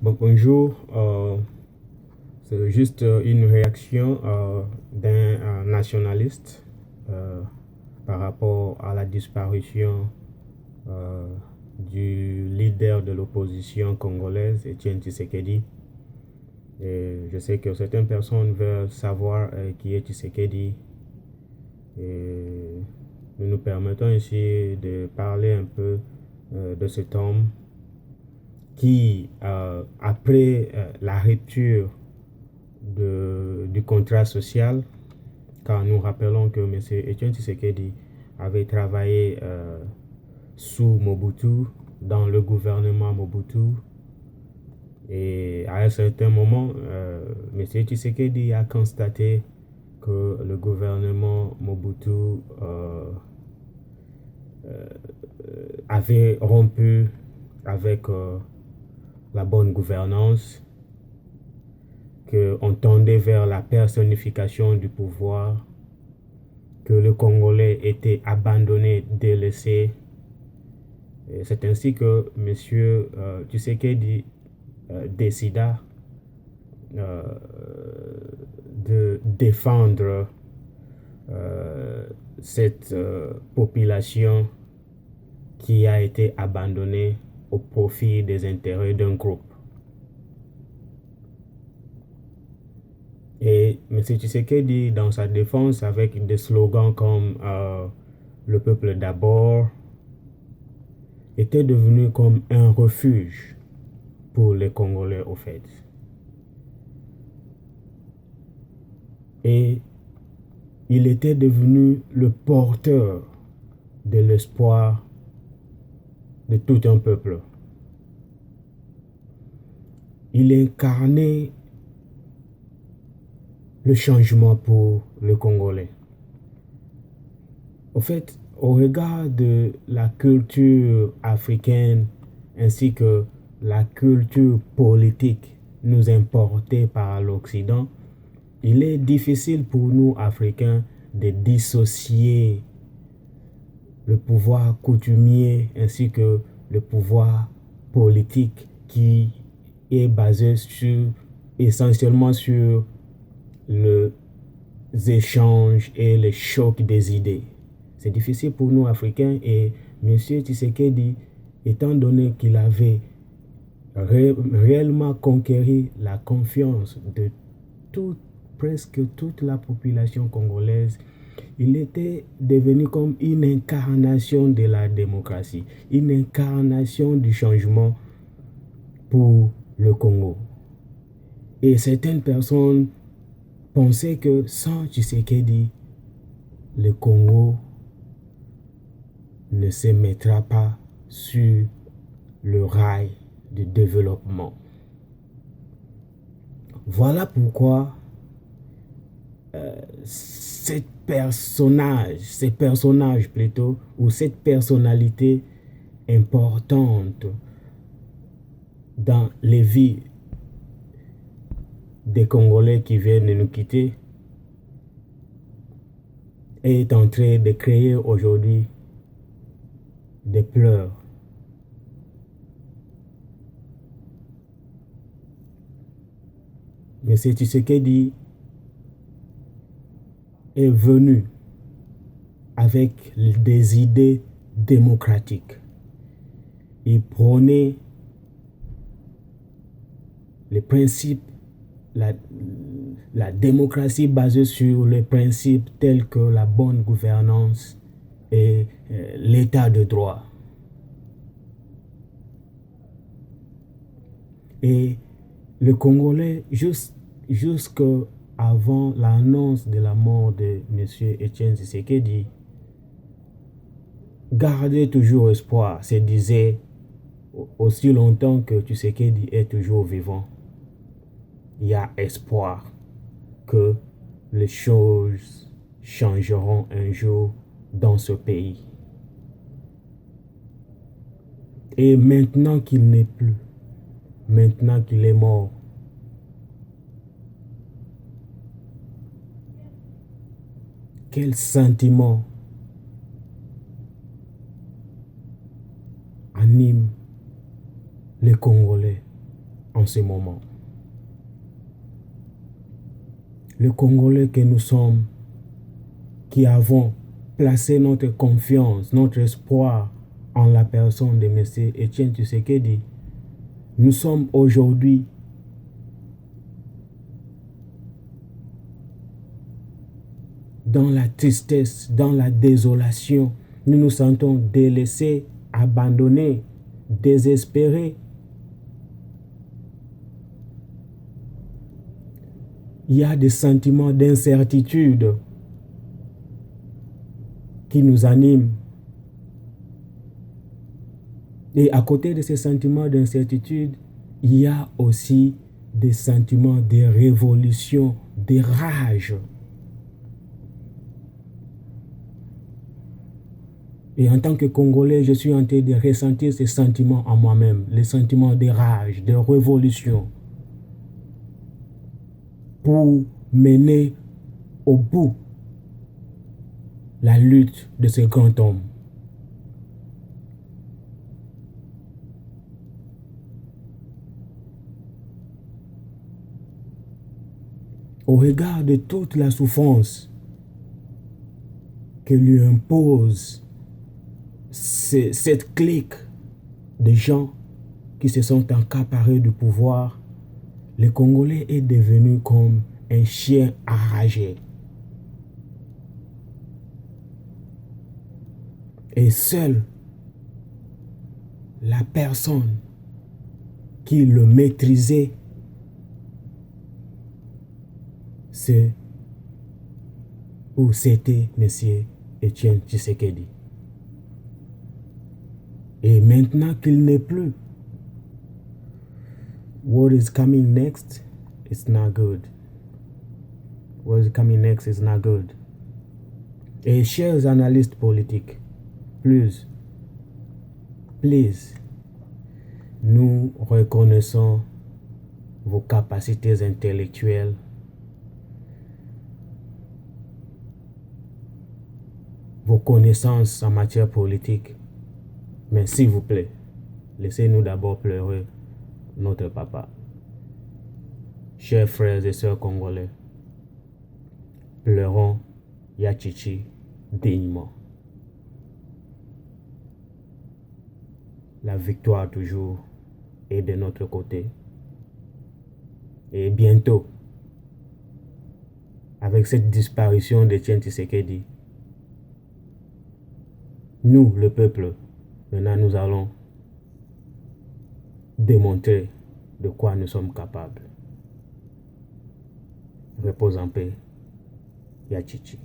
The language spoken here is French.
Bonjour. C'est juste une réaction d'un nationaliste euh, par rapport à la disparition euh, du leader de l'opposition congolaise, Étienne Tshisekedi. Et je sais que certaines personnes veulent savoir qui est Tshisekedi. Et nous nous permettons ici de parler un peu de cet homme qui, après la rupture du contrat social, car nous rappelons que M. Etienne Tshisekedi avait travaillé sous Mobutu, dans le gouvernement Mobutu, et à un certain moment, M. Tshisekedi a constaté que le gouvernement Mobutu avait rompu avec la bonne gouvernance, qu'on tendait vers la personnification du pouvoir, que le Congolais était abandonné, délaissé. C'est ainsi que M. Tshisekedi décida de défendre cette population qui a été abandonnée au profit des intérêts d'un groupe. Et M. Tshisekedi, dans sa défense, avec des slogans comme le peuple d'abord, était devenu comme un refuge pour les Congolais au fait. Et il était devenu le porteur de l'espoir de tout un peuple. Il incarnait le changement pour le Congolais. Au fait, au regard de la culture africaine ainsi que la culture politique nous importée par l'Occident, il est difficile pour nous, Africains, de dissocier le pouvoir coutumier ainsi que le pouvoir politique qui est basé essentiellement sur les échanges et les chocs des idées. C'est difficile pour nous, Africains, et M. Tshisekedi, étant donné qu'il avait réellement conquéri la confiance de presque toute la population congolaise, il était devenu comme une incarnation de la démocratie, une incarnation du changement pour le Congo. Et certaines personnes pensaient que sans Tshisekedi, le Congo ne se mettra pas sur le rail du développement. Voilà pourquoi ces personnages plutôt, ou cette personnalité importante dans les vies des Congolais qui viennent de nous quitter est en train de créer aujourd'hui des pleurs. Mais M. Tshisekedi est venu avec des idées démocratiques. Il prônait les principes, la démocratie basée sur les principes tels que la bonne gouvernance et l'état de droit. Et le Congolais, jusqu'avant l'annonce de la mort de M. Etienne Tshisekedi, gardait toujours espoir, se disait aussi longtemps que Tshisekedi est toujours vivant, il y a espoir que les choses changeront un jour dans ce pays. Et maintenant qu'il n'est plus, maintenant qu'il est mort, quel sentiment anime les Congolais? en ce moment. Les Congolais que nous sommes, qui avons placé notre confiance, notre espoir en la personne de M. Etienne Tshisekedi, nous sommes aujourd'hui dans la tristesse, dans la désolation. Nous nous sentons délaissés, abandonnés, désespérés. Il y a des sentiments d'incertitude qui nous animent. Et à côté de ces sentiments d'incertitude, il y a aussi des sentiments de révolution, de rage. Et en tant que Congolais, je suis en train de ressentir ces sentiments en moi-même, les sentiments de rage, de révolution, pour mener au bout la lutte de ce grand homme. Au regard de toute la souffrance que lui impose cette clique de gens qui se sont accaparés du pouvoir, le Congolais est devenu comme un chien enragé. Et seule la personne qui le maîtrisait, c'est ou c'était M. Etienne Tshisekedi. Et maintenant qu'il n'est plus, what is coming next is not good. What is coming next is not good. Et chers analystes politiques, please, nous reconnaissons vos capacités intellectuelles, vos connaissances en matière politique. Mais s'il vous plaît, laissez-nous d'abord pleurer notre papa. Chers frères et sœurs congolais, pleurons Yachichi dignement. La victoire toujours est de notre côté. Et bientôt, avec cette disparition d'Etienne Tshisekedi, nous, le peuple, maintenant nous allons démontrer de quoi nous sommes capables. Repose en paix, Yachichi.